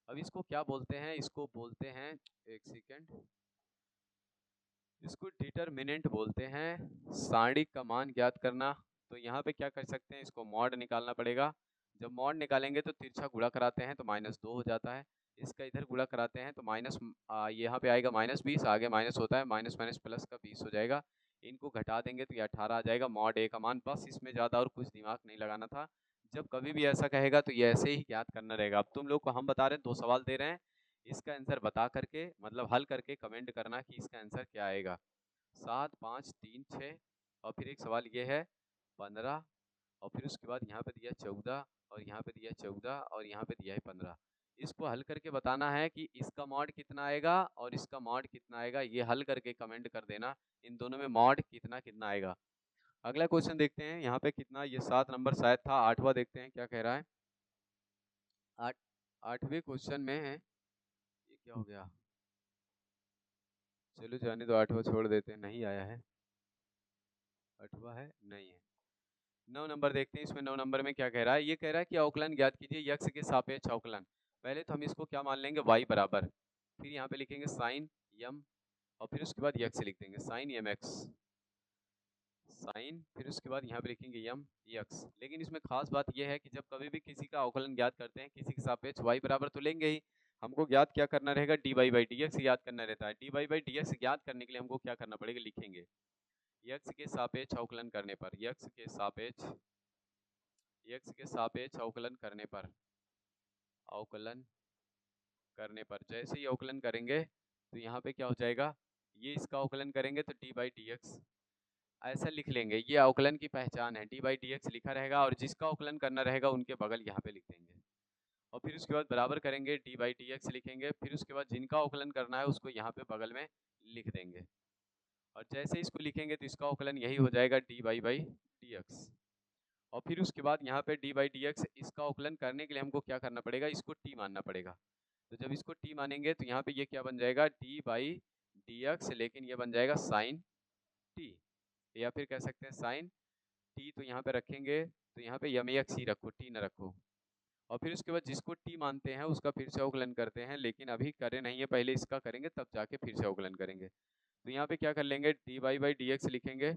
अब इसको क्या बोलते हैं, इसको बोलते हैं, एक सेकेंड, इसको डिटरमिनेंट बोलते हैं, सारणिक का मान ज्ञात करना। तो यहाँ पे क्या कर सकते हैं, इसको मॉड निकालना पड़ेगा। जब मॉड निकालेंगे तो तिरछा गुणा कराते हैं तो -2 हो जाता है, इसका इधर गुणा कराते हैं तो यहाँ पे आएगा -20, आगे माइनस होता है, माइनस माइनस प्लस का 20 हो जाएगा। इनको घटा देंगे तो ये 18 आ जाएगा, मॉड ए का मान। बस इसमें ज़्यादा और कुछ दिमाग नहीं लगाना था। जब कभी भी ऐसा कहेगा तो ये ऐसे ही ज्ञात करना रहेगा। अब तुम लोग को हम बता रहे हैं, 2 सवाल दे रहे हैं, इसका आंसर बता करके मतलब हल करके कमेंट करना कि इसका आंसर क्या आएगा। 7 5 3 6 और फिर एक सवाल ये है 15, और फिर उसके बाद यहाँ पे दिया 14 और यहाँ पे दिया 14 और यहाँ पे दिया है 15। इसको हल करके बताना है कि इसका मॉड कितना आएगा और इसका मॉड कितना आएगा, ये हल करके कमेंट कर देना इन दोनों में मॉड कितना कितना आएगा। अगला क्वेश्चन देखते हैं, यहाँ पे कितना, ये 7 नंबर शायद था, 8वां देखते हैं क्या कह रहा है। 8वें क्वेश्चन में है, ये क्या हो गया, चलो जाने दो, 8वां छोड़ देते हैं, नहीं आया है, 8वां है नहीं है। 9 नंबर देखते हैं, इसमें 9 नंबर में क्या कह रहा है, ये कह रहा है कि अवकलन ज्ञात कीजिए यक्स के सापेक्ष अवकलन। पहले तो हम इसको क्या मान लेंगे, y बराबर, फिर यहाँ पे लिखेंगे साइन यम और फिर उसके बाद यक्स लिख देंगे, साइन यम एक्स, साइन, फिर उसके बाद यहाँ पे लिखेंगे यम यक्स। लेकिन इसमें खास बात यह है कि जब कभी भी किसी का अवकलन ज्ञात करते हैं, किसी के सापेक्ष y बराबर तो लेंगे ही, हमको ज्ञात क्या करना रहेगा, dy बाई डी एक्स ज्ञात करना रहता है। dy बाई डी एक्स ज्ञात करने के लिए हमको क्या करना पड़ेगा, लिखेंगे यक्स के सापेक्ष अवकलन करने पर, यक्स के सापेक्ष अवकलन करने पर, अवकलन करने पर जैसे ही अवकलन करेंगे तो यहाँ पे क्या हो जाएगा, ये इसका अवकलन करेंगे तो डी बाई डी एक्स ऐसा लिख लेंगे, ये अवकलन की पहचान है, डी बाई डी एक्स लिखा रहेगा और जिसका अवकलन करना रहेगा उनके बगल यहाँ पे लिख देंगे, और फिर उसके बाद बराबर करेंगे, डी बाई डी एक्स लिखेंगे, फिर उसके बाद जिनका अवकलन करना है उसको यहाँ पे बगल में लिख देंगे, और जैसे इसको लिखेंगे तो इसका अवकलन यही हो जाएगा, डी बाई डी एक्स। और फिर उसके बाद यहाँ पे डी बाई डी एक्स, इसका अवकलन करने के लिए हमको क्या करना पड़ेगा, इसको टी मानना पड़ेगा। तो जब इसको टी मानेंगे तो यहाँ पे ये क्या बन जाएगा, डी बाई डी एक्स, लेकिन ये बन जाएगा साइन टी, या फिर कह सकते हैं साइन टी। तो यहाँ पे रखेंगे तो यहाँ पे यम एक्स ही रखो, टी न रखो। और फिर उसके बाद जिसको टी मानते हैं उसका फिर से अवकलन करते हैं, लेकिन अभी करे नहीं है, पहले इसका करेंगे तब जाके फिर से अवकलन करेंगे। तो यहाँ पे क्या कर लेंगे, डी बाई डी एक्स लिखेंगे,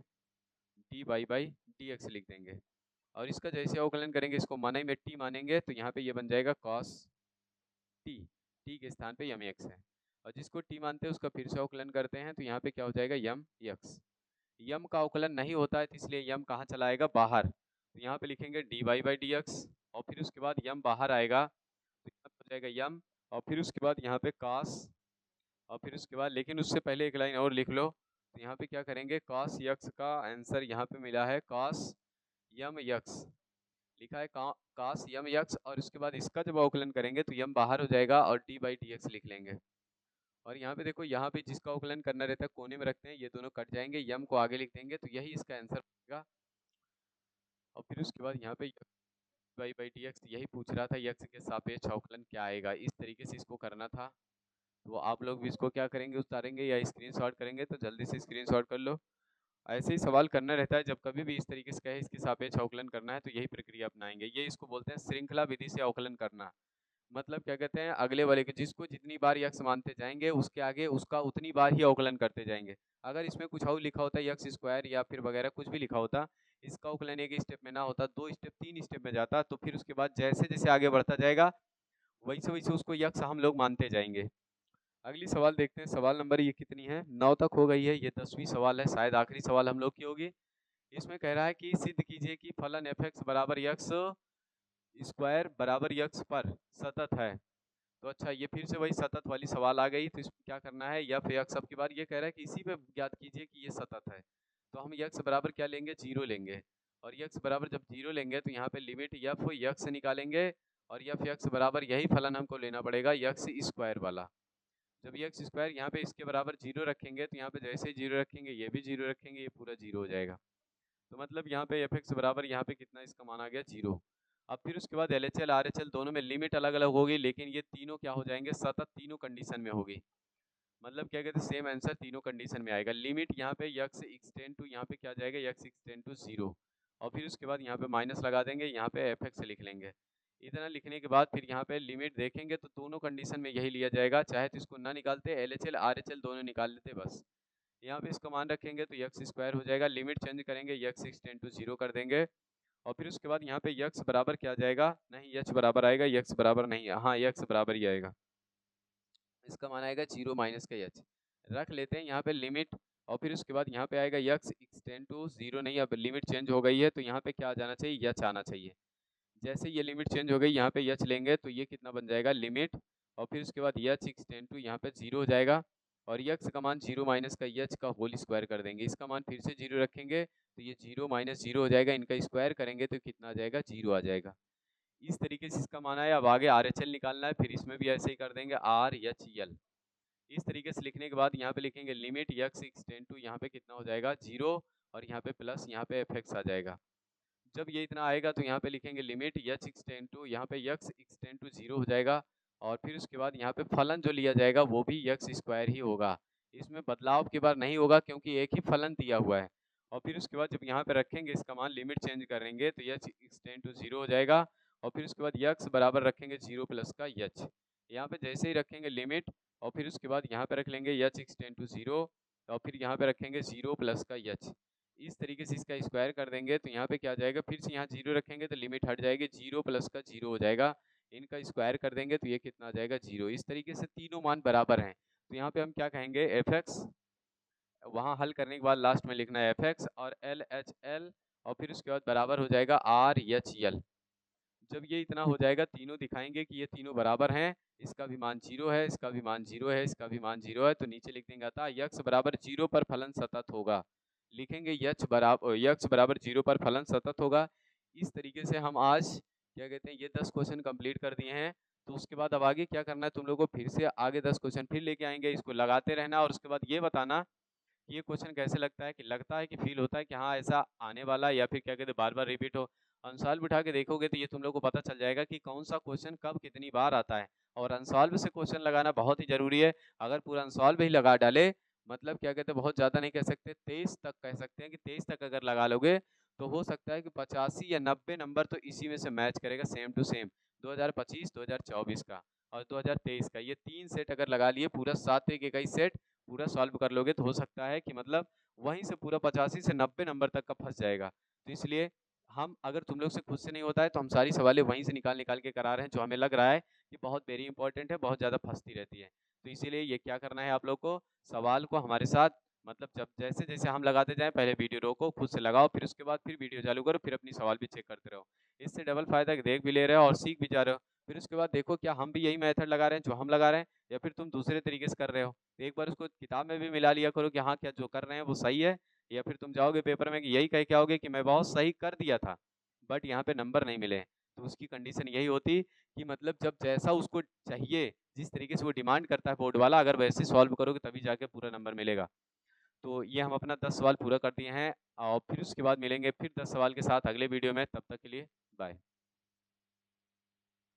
डी बाई डी एक्स लिख देंगे, और इसका जैसे अवकलन करेंगे इसको माने में टी मानेंगे तो यहाँ पे ये बन जाएगा कॉस टी, टी के स्थान पे यम एक्स है, और जिसको टी मानते हैं उसका फिर से अवकलन करते हैं तो यहाँ पे क्या हो जाएगा, यम एक्स। यम का अवकलन नहीं होता है तो इसलिए यम कहाँ चला आएगा, बाहर, तो यहाँ पे लिखेंगे डी बाई डी एक्स, और फिर उसके बाद यम बाहर आएगा तो यहाँ पे हो जाएगा यम, और फिर उसके बाद यहाँ पे कॉस, और फिर उसके बाद, लेकिन उससे पहले एक लाइन और लिख लो, तो यहाँ पे क्या करेंगे, कॉस यक्स का आंसर यहाँ पे मिला है कॉस यम यक्स लिखा है कास यम यक्स, और उसके बाद इसका जब अवकलन करेंगे तो यम बाहर हो जाएगा और डी बाई डी एक्स लिख लेंगे। और यहाँ पे देखो, यहाँ पे जिसका अवकलन करना रहता है कोने में रखते हैं, ये दोनों कट जाएंगे, यम को आगे लिख देंगे, तो यही इसका आंसर होगा। और फिर उसके बाद यहाँ पे वाई बाई डी एक्स, यही पूछ रहा था यक्स के सापेक्ष अवकलन क्या आएगा, इस तरीके से इसको करना था। तो आप लोग भी इसको क्या करेंगे, उतारेंगे या स्क्रीनशॉट करेंगे, तो जल्दी से स्क्रीनशॉट कर लो। ऐसे ही सवाल करना रहता है, जब कभी भी इस तरीके से कहे इसके सापेक्ष अवकलन करना है तो यही प्रक्रिया अपनाएंगे। ये इसको बोलते हैं श्रृंखला विधि से अवकलन करना। मतलब क्या कहते हैं, अगले वाले के जिसको जितनी बार यक्स मानते जाएंगे उसके आगे उसका उतनी बार ही अवकलन करते जाएंगे। अगर इसमें कुछ और लिखा होता यक्स स्क्वायर या फिर वगैरह कुछ भी लिखा होता, इसका अवकलन एक स्टेप में ना होता, 2 स्टेप 3 स्टेप में जाता, तो फिर उसके बाद जैसे जैसे आगे बढ़ता जाएगा वैसे वैसे उसको यक्स हम लोग मानते जाएंगे। अगली सवाल देखते हैं, सवाल नंबर ये कितनी है, 9 तक हो गई है, ये 10वीं सवाल है, शायद आखिरी सवाल हम लोग की होगी। इसमें कह रहा है कि सिद्ध कीजिए कि फलन एफ एक्स बराबर यक्स स्क्वायर बराबर यक्स पर सतत है। तो अच्छा, ये फिर से वही सतत वाली सवाल आ गई, तो इसमें क्या करना है, यफ यक्स, अब की बार ये कह रहा है कि इसी पे ज्ञात कीजिए कि ये सतत है। तो हम यक्स बराबर क्या लेंगे, 0 लेंगे, और यक्स बराबर जब 0 लेंगे तो यहाँ पे लिमिट यफ यक्स निकालेंगे, और यफ यक्स बराबर यही फलन हमको लेना पड़ेगा यक्स स्क्वायर वाला। जब यक्स स्क्वायर यहाँ पे इसके बराबर 0 रखेंगे तो यहाँ पे जैसे ही 0 रखेंगे ये भी 0 रखेंगे, ये पूरा 0 हो जाएगा। तो मतलब यहाँ पे एफ एक्स बराबर यहाँ पे कितना इसका मान आ गया, 0। अब फिर उसके बाद L H L R H L दोनों में लिमिट अलग अलग होगी, लेकिन ये तीनों क्या हो जाएंगे, सतत तीनों कंडीशन में होगी। मतलब क्या कहते हैं, सेम आंसर तीनों कंडीशन में आएगा। लिमिट यहाँ पे यक्स एक्सटेंड टू, यहाँ पे क्या जाएगा यक्स एक्सटेंड टू 0, और फिर उसके बाद यहाँ पे माइनस लगा देंगे, यहाँ पे एफ एक्स लिख लेंगे। इतना लिखने के बाद फिर यहाँ पे लिमिट देखेंगे तो दोनों कंडीशन में यही लिया जाएगा, चाहे तो इसको ना निकालते, L H L R H L दोनों निकाल लेते बस। यहाँ पे इसका मान रखेंगे तो यक्स स्क्वायर हो जाएगा, लिमिट चेंज करेंगे यक्स एक्सटेंड टू 0 कर देंगे, और फिर उसके बाद यहाँ पे यक्स बराबर क्या जाएगा, नहीं यक्स बराबर आएगा, यक्स बराबर नहीं है, हाँ यक्स बराबर ही आएगा, इसका मान आएगा 0 माइनस का यच, रख लेते हैं यहाँ पे लिमिट। और फिर उसके बाद यहाँ पे आएगा यक्स एक्सटेंड टू 0, नहीं अब लिमिट चेंज हो गई है तो यहाँ पे क्या आ जाना चाहिए, यच आना चाहिए। जैसे ये लिमिट चेंज हो गई, यहाँ पे यच लेंगे तो ये कितना बन जाएगा लिमिट, और फिर उसके बाद यच एक्सटेंड टू यहाँ पे 0 हो जाएगा, और यक्स का मान 0 माइनस का यच का होल स्क्वायर कर देंगे, इसका मान फिर से 0 रखेंगे तो ये 0 माइनस 0 हो जाएगा, इनका स्क्वायर करेंगे तो कितना आ जाएगा, 0 आ जाएगा। इस तरीके से इसका मान है। अब आगे आर एच एल निकालना है, फिर इसमें भी ऐसे ही कर देंगे आर एच एल। इस तरीके से लिखने के बाद यहाँ पे लिखेंगे लिमिट यक्स एक्सटेंड टू, यहाँ पे कितना हो जाएगा 0, और यहाँ पे प्लस यहाँ पे एफ एक्स आ जाएगा। जब ये इतना आएगा तो यहाँ पे लिखेंगे लिमिट यच एक्सटेंड टू, यहाँ पे यक्स एक्सटेंड टू 0 हो जाएगा, और फिर उसके बाद यहाँ पे फलन जो लिया जाएगा वो भी यक्स स्क्वायर ही होगा, इसमें बदलाव की बार नहीं होगा क्योंकि एक ही फलन दिया हुआ है। और फिर उसके बाद जब यहाँ पे रखेंगे इसका मान, लिमिट चेंज करेंगे तो यच एक्सटेंड टू 0 हो जाएगा, और फिर उसके बाद यक्स बराबर रखेंगे 0 प्लस का यच, यहाँ पे जैसे ही रखेंगे लिमिट, और फिर उसके बाद यहाँ पे रख लेंगे यच एक्सटेंड टू 0, और फिर यहाँ पे रखेंगे 0 प्लस का यच। इस तरीके से इसका स्क्वायर कर देंगे तो यहाँ पे क्या जाएगा, फिर से यहाँ 0 रखेंगे तो लिमिट हट जाएगी, 0 प्लस का 0 हो जाएगा, इनका स्क्वायर कर देंगे तो ये कितना आ जाएगा 0। इस तरीके से तीनों मान बराबर हैं, तो यहाँ पे हम क्या कहेंगे, एफ एक्स, वहाँ हल करने के बाद लास्ट में लिखना है एफ एक्स और एल एच एल, और फिर उसके बाद बराबर हो जाएगा आर एच एल। जब ये इतना हो जाएगा, तीनों दिखाएंगे कि ये तीनों बराबर हैं, इसका भी मान 0 है, इसका भी मान 0 है, इसका भी मान 0 है, तो नीचे लिख देंगे अतः यक्स बराबर 0 पर फलन सतत होगा। लिखेंगे यक्स बराबर 0 पर फलन सतत होगा। इस तरीके से हम आज क्या कहते हैं ये 10 क्वेश्चन कंप्लीट कर दिए हैं। तो उसके बाद अब आगे क्या करना है, तुम लोगों को फिर से आगे 10 क्वेश्चन फिर लेके आएंगे, इसको लगाते रहना, और उसके बाद ये बताना कि ये क्वेश्चन कैसे लगता है, कि लगता है कि फील होता है कि हाँ ऐसा आने वाला, या फिर क्या कहते हैं बार बार रिपीट हो। अनसॉल्व उठा के देखोगे तो ये तुम लोग को पता चल जाएगा कि कौन सा क्वेश्चन कब कितनी बार आता है, और अनसॉल्व से क्वेश्चन लगाना बहुत ही जरूरी है। अगर पूरा अनसॉल्व ही लगा डाले, मतलब क्या कहते हैं बहुत ज़्यादा नहीं कह सकते, 23 तक कह सकते हैं कि 23 तक अगर लगा लोगे तो हो सकता है कि 85 या 90 नंबर तो इसी में से मैच करेगा सेम टू सेम, 2025, 2024 का और 2023 का, ये 3 सेट अगर लगा लिए, पूरा 7 तरीके का ही सेट पूरा सॉल्व कर लोगे तो हो सकता है कि मतलब वहीं से पूरा 85 से 90 नंबर तक का फंस जाएगा। तो इसलिए हम, अगर तुम लोग से खुद से नहीं होता है तो हम सारी सवालें वहीं से निकाल निकाल के करा रहे हैं, जो हमें लग रहा है कि बहुत वेरी इंपॉर्टेंट है, बहुत ज़्यादा फंसती रहती है। तो इसीलिए ये क्या करना है आप लोग को, सवाल को हमारे साथ मतलब जब जैसे जैसे हम लगाते जाएं, पहले वीडियो रोको, खुद से लगाओ, फिर उसके बाद फिर वीडियो चालू करो, फिर अपनी सवाल भी चेक करते रहो। इससे डबल फायदा कि देख भी ले रहे हो और सीख भी जा रहे हो। फिर उसके बाद देखो क्या हम भी यही मेथड लगा रहे हैं जो हम लगा रहे हैं, या फिर तुम दूसरे तरीके से कर रहे हो। तो एक बार उसको किताब में भी मिला लिया करो कि हाँ क्या जो कर रहे हैं वो सही है या फिर तुम जाओगे पेपर में यही कह के आओगे कि मैं बहुत सही कर दिया था बट यहाँ पे नंबर नहीं मिले, तो उसकी कंडीशन यही होती कि मतलब जब जैसा उसको चाहिए, जिस तरीके से वो डिमांड करता है बोर्ड वाला, अगर वैसे सॉल्व करोगे तभी जाके पूरा नंबर मिलेगा। तो ये हम अपना 10 सवाल पूरा कर दिए हैं और फिर उसके बाद मिलेंगे फिर 10 सवाल के साथ अगले वीडियो में, तब तक के लिए बाय।